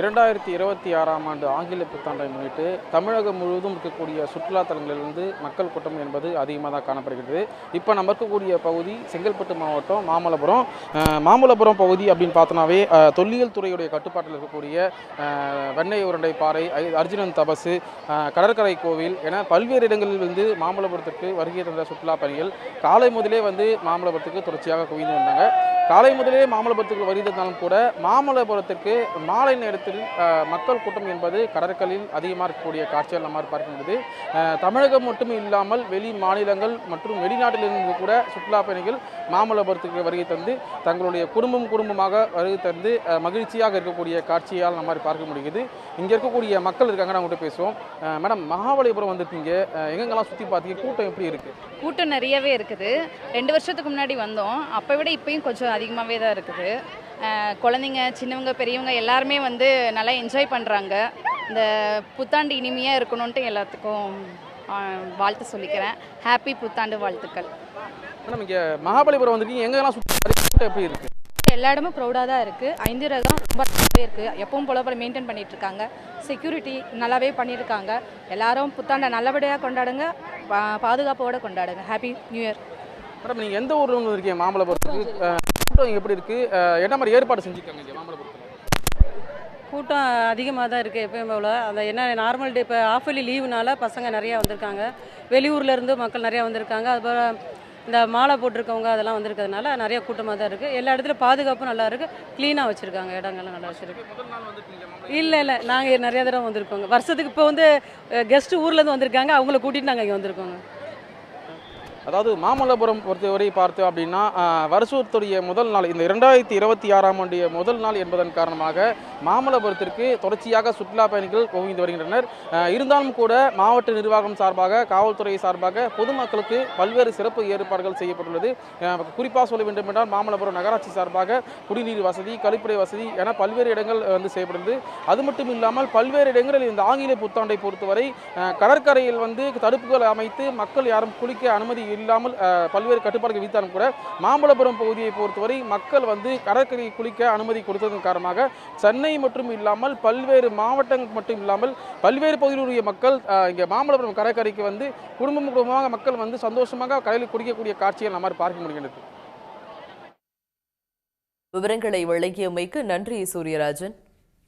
2026ஆம் ஆண்டு ஆங்கில புத்தாண்டை முன்னிட்டு தமிழகம் முழுவதும் இருக்கக்கூடிய சுற்றுலா தலங்களிலிருந்து மக்கள் கூட்டம் என்பது அதிகமாக தான் காணப்படுகிறது. இப்போ நம்ம இருக்கக்கூடிய பகுதி செங்கல்பட்டு மாவட்டம் மாமல்லபுரம் பகுதி அப்படின்னு பார்த்தோன்னாவே தொல்லியல் துறையுடைய கட்டுப்பாட்டில் இருக்கக்கூடிய வெண்ணெய் உருண்டை பாறை, அர்ஜுனன் தபசு, கடற்கரை கோவில் என பல்வேறு இடங்களில் வந்து மாமல்லபுரத்திற்கு வருகை தந்த சுற்றுலா பயணிகள் காலை முதலே வந்து மாமல்லபுரத்துக்கு தொடர்ச்சியாக குவிந்து வந்தாங்க. காலை முதலே மாமல்லபுரத்துக்கு வருகிறதாலும் கூட மாமல்லபுரத்திற்கு மாலை நேரத்தில் மக்கள் கூட்டம் என்பது கடற்கரையில் அதிகமாக இருக்கக்கூடிய காட்சிகள் நம்ம பார்க்க முடியுது. தமிழகம் மட்டும் இல்லாமல் வெளி மாநிலங்கள் மற்றும் வெளிநாட்டிலிருந்து கூட சுற்றுலா பயணிகள் மாமல்லபுரத்துக்கு வருகை தந்து தங்களுடைய குடும்பமாக வருகை தந்து மகிழ்ச்சியாக இருக்கக்கூடிய காட்சியால் நம்ம பார்க்க முடியுது. இங்கே இருக்கக்கூடிய மக்கள் இருக்காங்க, நான் உங்கள்கிட்ட பேசுவோம். மேடம், மகாபலிபுரம் வந்துருக்கீங்க, எங்கெங்கெல்லாம் சுற்றி பார்த்தீங்க? கூட்டம் எப்படி இருக்குது? கூட்டம் நிறையவே இருக்குது. 2 வருஷத்துக்கு முன்னாடி வந்தோம், அப்போ விட இப்போயும் கொஞ்சம் அதிகமாகவே தான் இருக்குது. குழந்தைங்க, சின்னவங்க, பெரியவங்க எல்லாருமே வந்து நல்லா என்ஜாய் பண்ணுறாங்க. இந்த புத்தாண்டு இனிமையாக இருக்கணுன்ட்டு எல்லாத்துக்கும் வாழ்த்து சொல்லிக்கிறேன். ஹாப்பி புத்தாண்டு வாழ்த்துக்கள். மேடம், இங்கே மகாபலிபுரம் வந்துருக்கீங்க, எங்கெல்லாம் சுற்றி கூட்டம் எப்படி இருக்குது? எல்லா இடமும் ப்ரௌடாக தான் இருக்குது. 5 ரகம் ரொம்ப நல்லாவே இருக்குது. எப்பவும் போல மெயின்டைன் பண்ணிகிட்ருக்காங்க. செக்யூரிட்டி நல்லாவே பண்ணியிருக்காங்க. எல்லாரும் புத்தாண்டை நல்லபடியாக கொண்டாடுங்க, பாதுகாப்போடு கொண்டாடுங்க. Happy new year. மேடம், நீங்கள் எந்த ஊரில் இருக்கீங்க? மாமல்லபுரத்துக்கு கூட்டம் எப்படி இருக்குது? என்ன மாதிரி ஏற்பாடு செஞ்சுருக்காங்க இங்கே மாமல்லபுரத்தில்? கூட்டம் அதிகமாக தான் இருக்குது எப்பயும் போல். அந்த என்ன நார்மல் டே இப்போ ஆஃபலி லீவுனால பசங்க நிறையா வந்திருக்காங்க. வெளியூர்லேருந்து மக்கள் நிறையா வந்திருக்காங்க. அதுபோல் இந்த மாலை போட்டிருக்கவங்க அதெல்லாம் வந்திருக்கிறதுனால நிறைய கூட்டமாக தான் இருக்குது. எல்லா இடத்துலையும் பாதுகாப்பும் நல்லா இருக்குது. க்ளீனாக வச்சுருக்காங்க, இடங்கள்லாம் நல்லா வச்சுருக்கு. இல்லை நாங்கள் நிறைய தடவை வந்திருக்கோங்க. வருஷத்துக்கு இப்போ வந்து கெஸ்ட்டு ஊர்லேருந்து வந்திருக்காங்க, அவங்கள கூட்டிகிட்டு நாங்கள் இங்கே வந்திருக்கோங்க. அதாவது மாமல்லபுரம் பொறுத்தவரை பார்த்தோம் அப்படின்னா வருஷத்துடைய முதல் நாள், இந்த 2026ஆம் ஆண்டு முதல் நாள் என்பதன் காரணமாக மாமல்லபுரத்திற்கு தொடர்ச்சியாக சுற்றுலா பயணிகள் குவிந்து வருகின்றனர். இருந்தாலும் கூட மாவட்ட நிர்வாகம் சார்பாக, காவல்துறை சார்பாக பொதுமக்களுக்கு பல்வேறு சிறப்பு ஏற்பாடுகள் செய்யப்பட்டுள்ளது. குறிப்பாக சொல்ல வேண்டும் என்றால் மாமல்லபுரம் நகராட்சி சார்பாக குடிநீர் வசதி, கழிப்பறை வசதி என பல்வேறு இடங்கள் வந்து செய்யப்படுது. அது மட்டும் இல்லாமல் பல்வேறு இடங்களில் இந்த ஆங்கில புத்தாண்டை பொறுத்தவரை கடற்கரையில் வந்து தடுப்புகள் அமைத்து மக்கள் யாரும் குளிக்க அனுமதி இல்லாமல் பல்வேறு கட்டுப்பாடுகள் விதித்தாலும் கூட மாமல்லபுரம் பகுதியை பொறுத்தவரை மக்கள் வந்து கடற்கரையை குளிக்க அனுமதி கொடுத்ததன் காரணமாக சென்னை மற்றும் இல்லாமல் பல்வேறு மாவட்டங்கள் மட்டும் இல்லாமல் பல்வேறு பகுதியிலுடைய மக்கள் இங்கே மாமல்லபுரம் கடற்கரைக்கு வந்து குடும்பமாக மக்கள் வந்து சந்தோஷமாக கடலில் குளிக்கக்கூடிய காட்சிகள் நம்ம பார்க்க முடிகிறது. விவரங்களை வழங்கியமைக்கு நன்றி சூரியராஜன்.